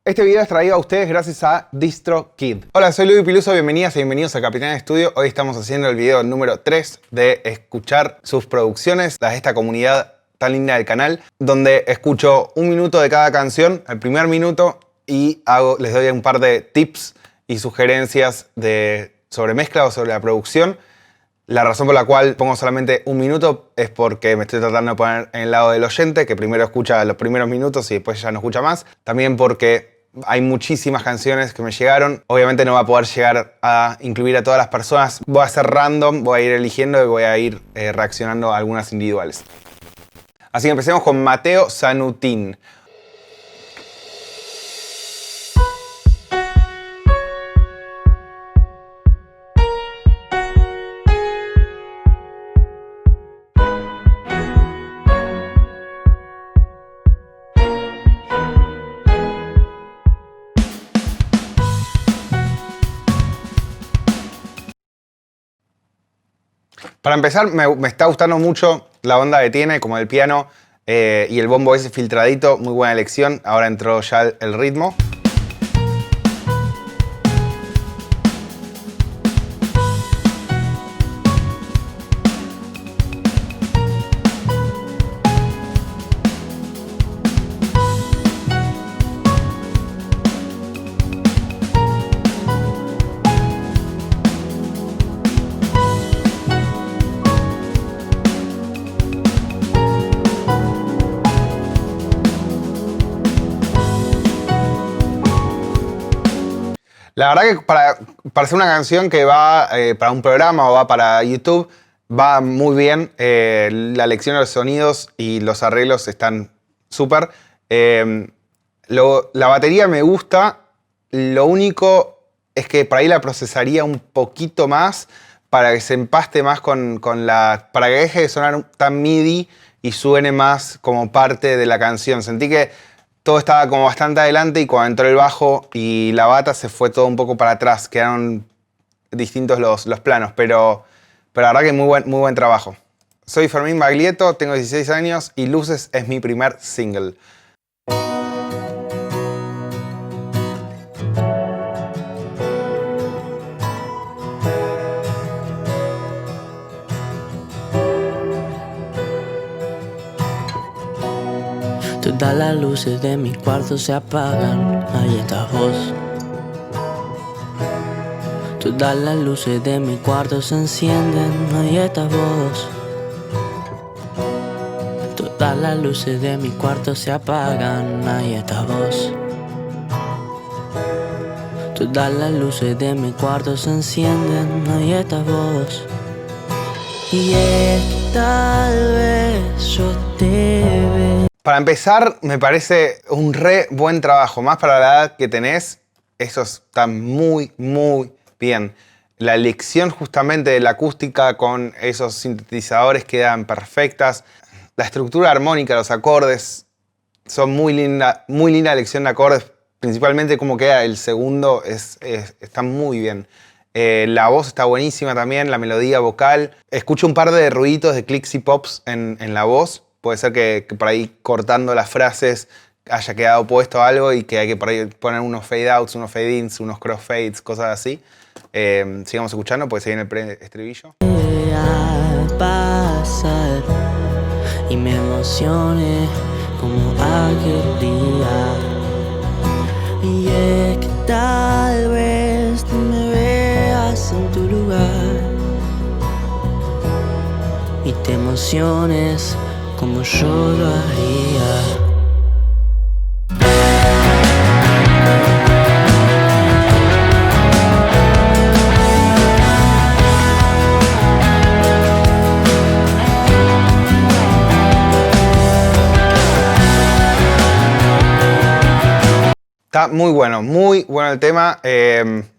Este video es traído a ustedes gracias a DistroKid. Hola, soy Luis Piluso, bienvenidas y bienvenidos a Capitán Estudio. Hoy estamos haciendo el video número 3 de escuchar sus producciones, las de esta comunidad tan linda del canal, donde escucho un minuto de cada canción, el primer minuto, y les doy un par de tips y sugerencias sobre mezcla o sobre la producción. La razón por la cual pongo solamente un minuto es porque me estoy tratando de poner en el lado del oyente, que primero escucha los primeros minutos y después ya no escucha más. También porque hay muchísimas canciones que me llegaron. Obviamente no va a poder llegar a incluir a todas las personas. Voy a hacer random, voy a ir eligiendo y voy a ir reaccionando a algunas individuales. Así que empecemos con Matteo Sanutin. Para empezar, me está gustando mucho la onda que tiene, como el piano y el bombo ese filtradito. Muy buena elección. Ahora entró ya el ritmo. La verdad que para hacer una canción que va para un programa o va para YouTube, va muy bien. La elección de los sonidos y los arreglos están súper. La batería me gusta. Lo único es que por ahí la procesaría un poquito más para que se empaste más para que deje de sonar tan MIDI y suene más como parte de la canción. Sentí que todo estaba como bastante adelante y cuando entró el bajo y la bata se fue todo un poco para atrás. Quedaron distintos los planos, pero la verdad que muy buen trabajo. Soy Fermín Baglietto, tengo 16 años y Luces es mi primer single. Todas las luces de mi cuarto se apagan, ahí estás vos. Todas las luces de mi cuarto se encienden, ahí estás vos. Todas las luces de mi cuarto se apagan, ahí estás vos. Todas las luces de mi cuarto se encienden, ahí estás vos. Y tal vez yo te veo. Para empezar, me parece un re buen trabajo. Más para la edad que tenés, eso está muy bien. La elección justamente de la acústica con esos sintetizadores quedan perfectas. La estructura armónica, los acordes, son muy linda elección de acordes. Principalmente como queda el segundo, está muy bien. La voz está buenísima también, la melodía vocal. Escucho un par de ruiditos de clicks y pops en la voz. Puede ser que por ahí cortando las frases haya quedado puesto algo y que hay que por ahí poner unos fade outs, unos fade ins, unos crossfades, cosas así. Sigamos escuchando porque se viene el pre-estribillo. Al pasar y me emocioné como aquel día. Y es que tal vez tú me veas en tu lugar y te emociones como yo lo haría. Está muy bueno el tema.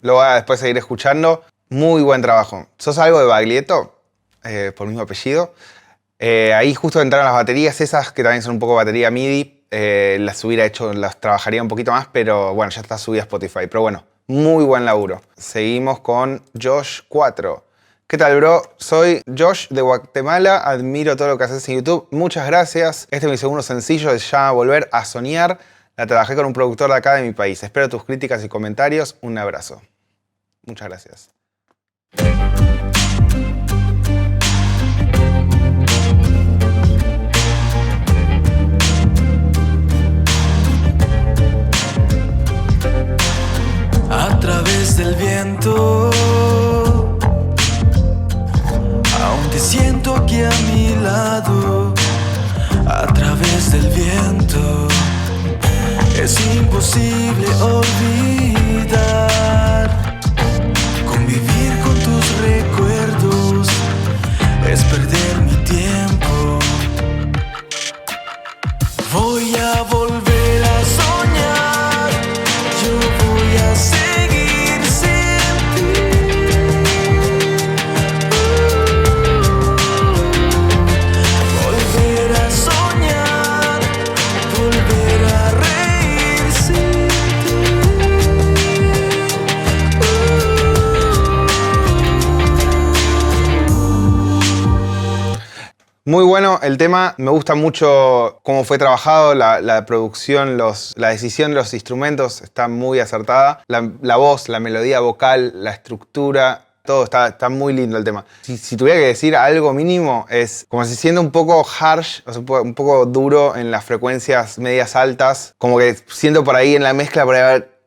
Lo voy a después seguir escuchando. Muy buen trabajo. ¿Sos algo de Baglietto? Por el mismo apellido. Ahí justo entraron las baterías esas, que también son un poco batería MIDI. Las trabajaría un poquito más, pero bueno, ya está subida a Spotify. Pero bueno, muy buen laburo. Seguimos con Josh 4. ¿Qué tal, bro? Soy Josh de Guatemala, admiro todo lo que haces en YouTube. Muchas gracias. Este es mi segundo sencillo, se llama Volver a Soñar. La trabajé con un productor de acá de mi país. Espero tus críticas y comentarios. Un abrazo. Muchas gracias. A través del viento, aún te siento aquí a mi lado. A través del viento, es imposible olvidar. Convivir con tus recuerdos es perder mi tiempo. Voy a volver a soñar, yo voy a seguir sin ti. Volver a soñar, volver a reír sin Muy bueno el tema, me gusta mucho cómo fue trabajado, la producción, la decisión de los instrumentos está muy acertada. La voz, la melodía vocal, la estructura, todo está muy lindo el tema. Si tuviera que decir algo mínimo, es como si siendo un poco harsh, o sea, un poco duro en las frecuencias medias altas, como que siento por ahí en la mezcla por ahí haber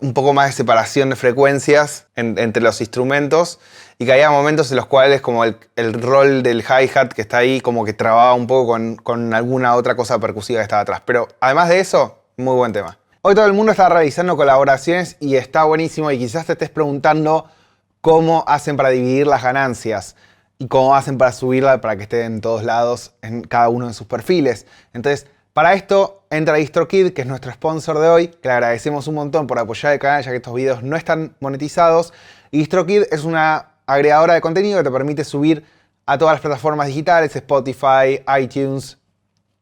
un poco más de separación de frecuencias entre los instrumentos y que había momentos en los cuales como el rol del hi-hat que está ahí como que trababa un poco con alguna otra cosa percusiva que estaba atrás. Pero además de eso, muy buen tema. Hoy todo el mundo está realizando colaboraciones y está buenísimo y quizás te estés preguntando cómo hacen para dividir las ganancias y cómo hacen para subirla para que esté en todos lados en cada uno de sus perfiles. Entonces, para esto entra DistroKid, que es nuestro sponsor de hoy, que le agradecemos un montón por apoyar el canal ya que estos videos no están monetizados. Y DistroKid es una agregadora de contenido que te permite subir a todas las plataformas digitales, Spotify, iTunes,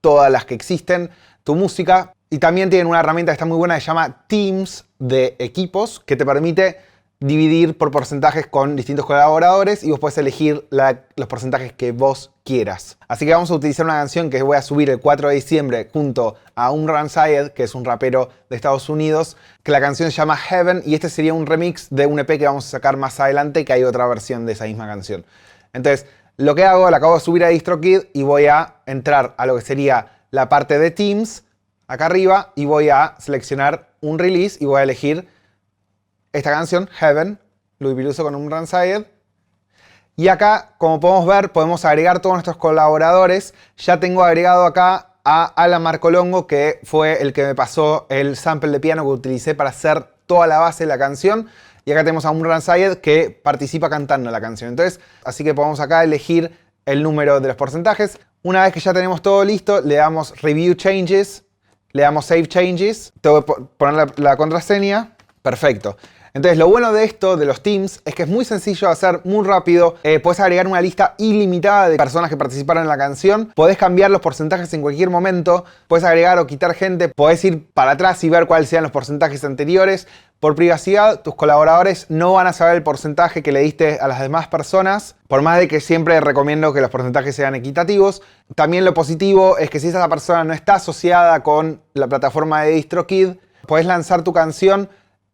todas las que existen, tu música. Y también tienen una herramienta que está muy buena que se llama Teams de equipos, que te permite dividir por porcentajes con distintos colaboradores y vos podés elegir los porcentajes que vos quieras. Así que vamos a utilizar una canción que voy a subir el 4 de diciembre junto a Umran Syed, que es un rapero de Estados Unidos, que la canción se llama Heaven y este sería un remix de un EP que vamos a sacar más adelante, que hay otra versión de esa misma canción. Entonces, lo que hago, la acabo de subir a DistroKid y voy a entrar a lo que sería la parte de Teams, acá arriba, y voy a seleccionar un release y voy a elegir esta canción, Heaven, Louis Piluso con Umran Syed. Y acá, como podemos ver, podemos agregar todos nuestros colaboradores. Ya tengo agregado acá a Alan Marcolongo, que fue el que me pasó el sample de piano que utilicé para hacer toda la base de la canción. Y acá tenemos a Umran Syed, que participa cantando la canción. Entonces, así que podemos acá elegir el número de los porcentajes. Una vez que ya tenemos todo listo, le damos Review Changes, le damos Save Changes. Tengo que poner la contraseña. Perfecto. Entonces, lo bueno de esto, de los teams, es que es muy sencillo de hacer, muy rápido. Puedes agregar una lista ilimitada de personas que participaron en la canción. Podés cambiar los porcentajes en cualquier momento. Podés agregar o quitar gente. Podés ir para atrás y ver cuáles sean los porcentajes anteriores. Por privacidad, tus colaboradores no van a saber el porcentaje que le diste a las demás personas. Por más de que siempre recomiendo que los porcentajes sean equitativos. También lo positivo es que si esa persona no está asociada con la plataforma de DistroKid, podés lanzar tu canción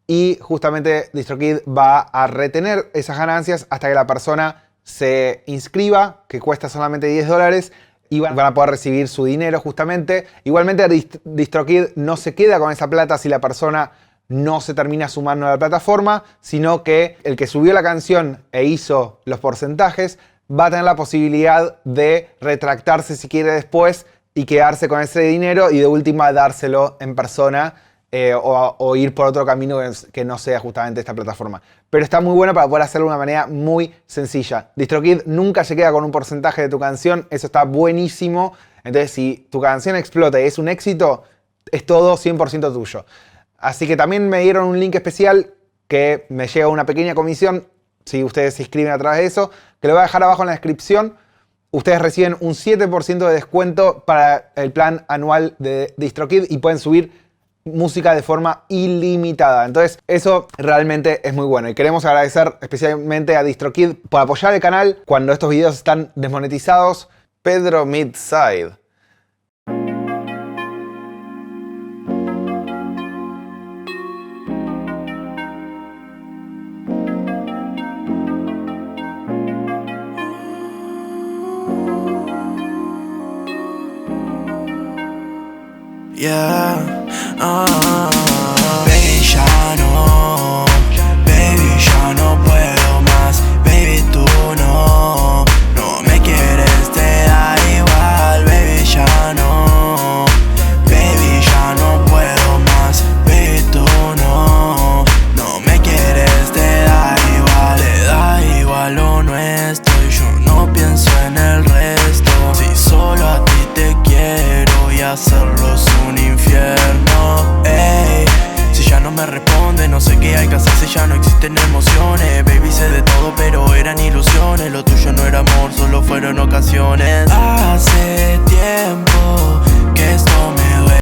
y justamente DistroKid va a retener esas ganancias hasta que la persona se inscriba, que cuesta solamente $10, y van a poder recibir su dinero justamente. Igualmente DistroKid no se queda con esa plata si la persona no se termina sumando a la plataforma, sino que el que subió la canción e hizo los porcentajes va a tener la posibilidad de retractarse si quiere después y quedarse con ese dinero y de última dárselo en persona. O ir por otro camino que no sea justamente esta plataforma. Pero está muy bueno para poder hacerlo de una manera muy sencilla. DistroKid nunca se queda con un porcentaje de tu canción, eso está buenísimo. Entonces, si tu canción explota y es un éxito, es todo 100% tuyo. Así que también me dieron un link especial que me llega una pequeña comisión si ustedes se inscriben a través de eso, que lo voy a dejar abajo en la descripción. Ustedes reciben un 7% de descuento para el plan anual de DistroKid y pueden subir música de forma ilimitada. Entonces, eso realmente es muy bueno. Y queremos agradecer especialmente a DistroKid por apoyar el canal cuando estos videos están desmonetizados. Pedro Midside. Yeah, baby, ya no puedo más. Baby, tú no me quieres, te da igual. Baby, ya no puedo más. Baby, tú no me quieres, te da igual lo nuestro. Y yo no pienso en el resto. Si solo a ti te quiero y hacerlo es un infierno. Ey, si ya no me responde, no sé qué hay que hacer si ya no existen emociones. Baby, sé de todo, pero eran ilusiones. Lo tuyo no era amor, solo fueron ocasiones. Hace tiempo que esto me duele.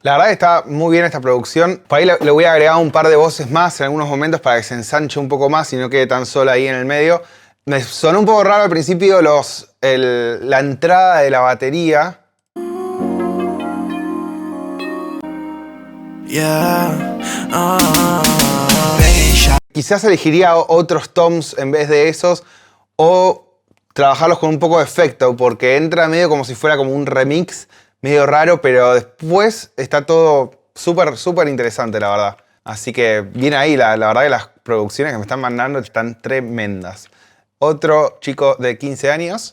La verdad que está muy bien esta producción. Por ahí le voy a agregar un par de voces más en algunos momentos para que se ensanche un poco más y no quede tan sola ahí en el medio. Me sonó un poco raro al principio la entrada de la batería. Yeah, Quizás elegiría otros toms en vez de esos o trabajarlos con un poco de efecto porque entra medio como si fuera como un remix medio raro, pero después está todo súper interesante, la verdad. Así que viene ahí, la verdad que las producciones que me están mandando están tremendas. Otro chico de 15 años.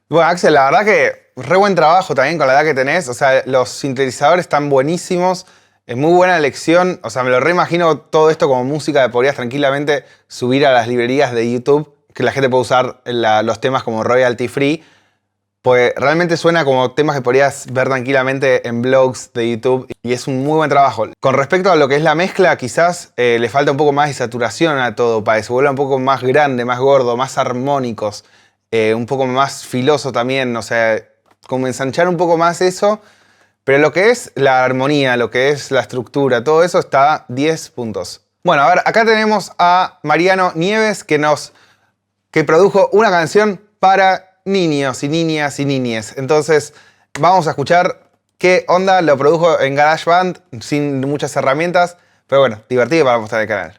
Bueno, Axel, la verdad que re buen trabajo también con la edad que tenés. O sea, los sintetizadores están buenísimos. Es muy buena elección. O sea, me lo reimagino todo esto como música que podrías tranquilamente subir a las librerías de YouTube, que la gente puede usar los temas como royalty free. Pues realmente suena como temas que podrías ver tranquilamente en blogs de YouTube y es un muy buen trabajo. Con respecto a lo que es la mezcla, quizás le falta un poco más de saturación a todo para que se vuelva un poco más grande, más gordo, más armónicos. Un poco más filoso también, o sea, como ensanchar un poco más eso. Pero lo que es la armonía, lo que es la estructura, todo eso está 10 puntos. Bueno, a ver, acá tenemos a Mariano Nieves que produjo una canción para niños y niñas y niñes. Entonces, vamos a escuchar qué onda. Lo produjo en GarageBand, sin muchas herramientas, pero bueno, divertido para mostrar el canal.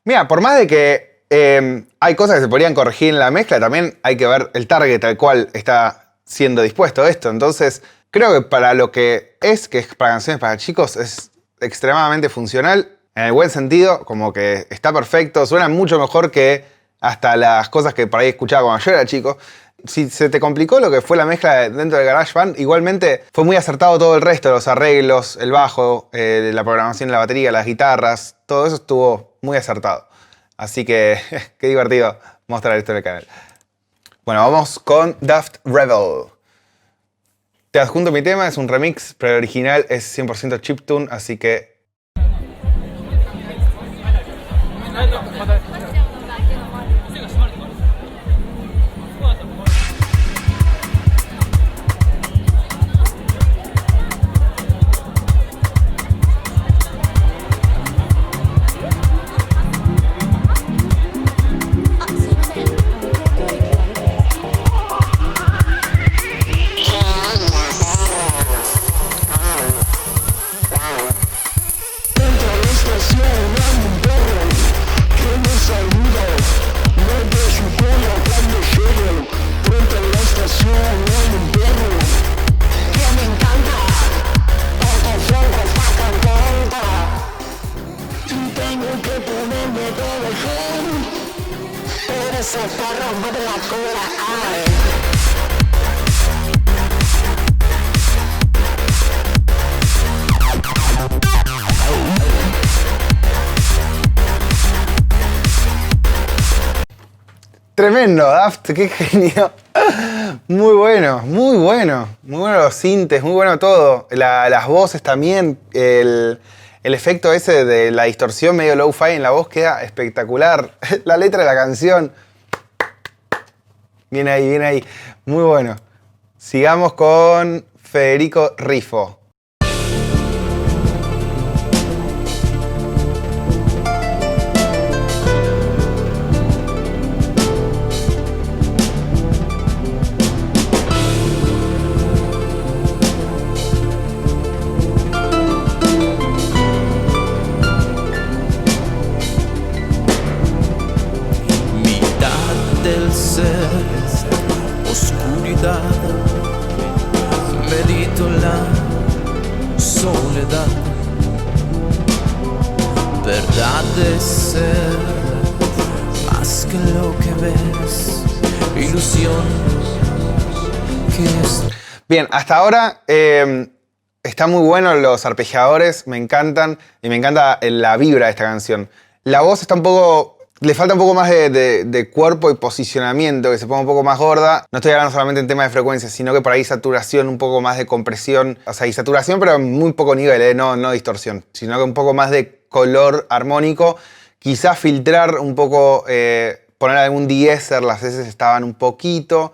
Mira, por más de que hay cosas que se podrían corregir en la mezcla, también hay que ver el target al cual está siendo dispuesto esto. Entonces, creo que para lo que es para canciones para chicos, es extremadamente funcional, en el buen sentido, como que está perfecto, suena mucho mejor que hasta las cosas que por ahí escuchaba cuando yo era chico. Si se te complicó lo que fue la mezcla dentro del GarageBand, igualmente fue muy acertado todo el resto, los arreglos, el bajo, la programación de la batería, las guitarras, todo eso estuvo muy acertado. Así que, qué divertido mostrar esto en el canal. Bueno, vamos con Daft Rebel. Te adjunto mi tema, es un remix, pero el original es 100% chiptune, así que... Tremendo, Daft, qué genio. Muy bueno, muy bueno. Muy bueno los sintes, muy bueno todo. Las voces también. El efecto ese de la distorsión medio lo-fi en la voz queda espectacular. La letra de la canción. Bien ahí, bien ahí. Muy bueno. Sigamos con Federico Rifo. Del ser, oscuridad, medito la soledad, verdad de ser, más que lo que ves, ilusión que es. Bien, hasta ahora está muy bueno los arpegiadores, me encantan y me encanta la vibra de esta canción. La voz está un poco... Le falta un poco más de cuerpo y posicionamiento, que se ponga un poco más gorda. No estoy hablando solamente en tema de frecuencia, sino que por ahí saturación, un poco más de compresión. O sea, y saturación, pero en muy poco nivel, no distorsión. Sino que un poco más de color armónico. Quizás filtrar un poco, poner algún de-esser, las S estaban un poquito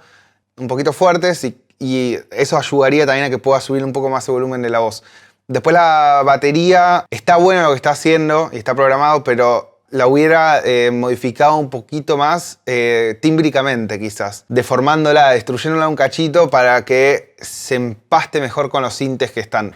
fuertes y eso ayudaría también a que pueda subir un poco más el volumen de la voz. Después la batería, está bueno lo que está haciendo y está programado, pero... la hubiera modificado un poquito más tímbricamente quizás, deformándola, destruyéndola un cachito para que se empaste mejor con los sintes que están.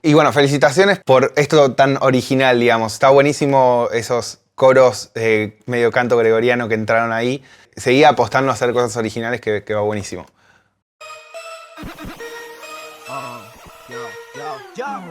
Y bueno, felicitaciones por esto tan original, digamos. Está buenísimo esos coros medio canto gregoriano que entraron ahí. Seguía apostando a hacer cosas originales que va buenísimo.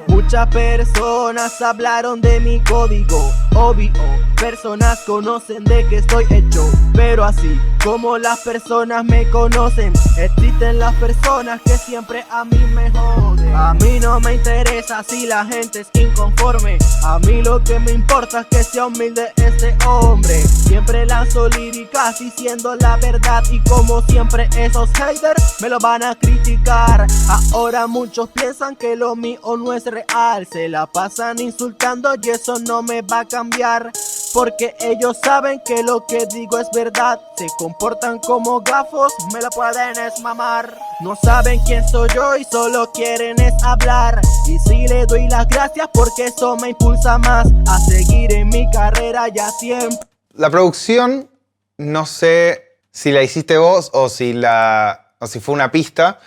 Muchas personas hablaron de mi código, obvio. Personas conocen de qué estoy hecho, pero así como las personas me conocen, existen las personas que siempre a mí me joden. A mí no me interesa si la gente es inconforme, a mí lo que me importa es que sea humilde este hombre. Siempre lanzo líricas diciendo la verdad y como siempre esos haters me lo van a criticar. Ahora muchos piensan que lo mío no es real, se la pasan insultando y eso no me va a cambiar. Porque ellos saben que lo que digo es verdad. Se comportan como gafos, me la pueden esmamar. No saben quién soy yo y solo quieren es hablar. Y sí le doy las gracias porque eso me impulsa más a seguir en mi carrera ya siempre. La producción, no sé si la hiciste vos o si la o si fue una pista.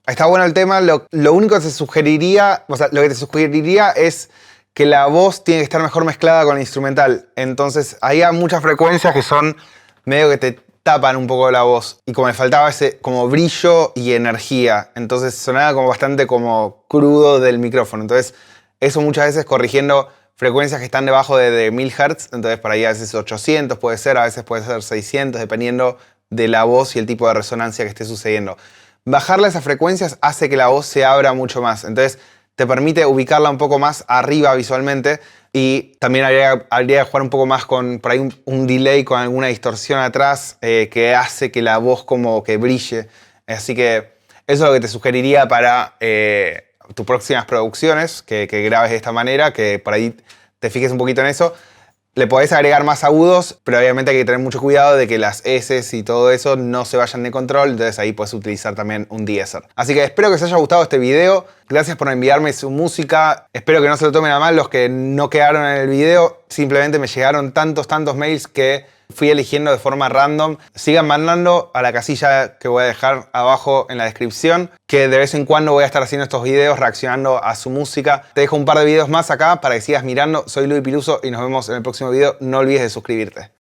Está bueno el tema, lo único que te sugeriría, o sea, lo que te sugeriría es que la voz tiene que estar mejor mezclada con el instrumental. Entonces, ahí hay muchas frecuencias que son medio que te tapan un poco la voz. Y como me faltaba ese como brillo y energía. Entonces, sonaba como bastante como crudo del micrófono. Entonces, eso muchas veces corrigiendo frecuencias que están debajo de 1000 Hz. Entonces, para ahí a veces 800 puede ser, a veces puede ser 600, dependiendo de la voz y el tipo de resonancia que esté sucediendo. Bajarle esas frecuencias hace que la voz se abra mucho más. Entonces, te permite ubicarla un poco más arriba visualmente y también habría que jugar un poco más con por ahí un delay con alguna distorsión atrás que hace que la voz como que brille. Así que eso es lo que te sugeriría para tus próximas producciones, que grabes de esta manera, que por ahí te fijes un poquito en eso. Le podés agregar más agudos, pero obviamente hay que tener mucho cuidado de que las S y todo eso no se vayan de control, entonces ahí puedes utilizar también un de-esser. Así que espero que os haya gustado este video, gracias por enviarme su música, espero que no se lo tomen a mal los que no quedaron en el video, simplemente me llegaron tantos mails que fui eligiendo de forma random. Sigan mandando a la casilla que voy a dejar abajo en la descripción, que de vez en cuando voy a estar haciendo estos videos reaccionando a su música. Te dejo un par de videos más acá para que sigas mirando. Soy Luis Piluso y nos vemos en el próximo video. No olvides de suscribirte.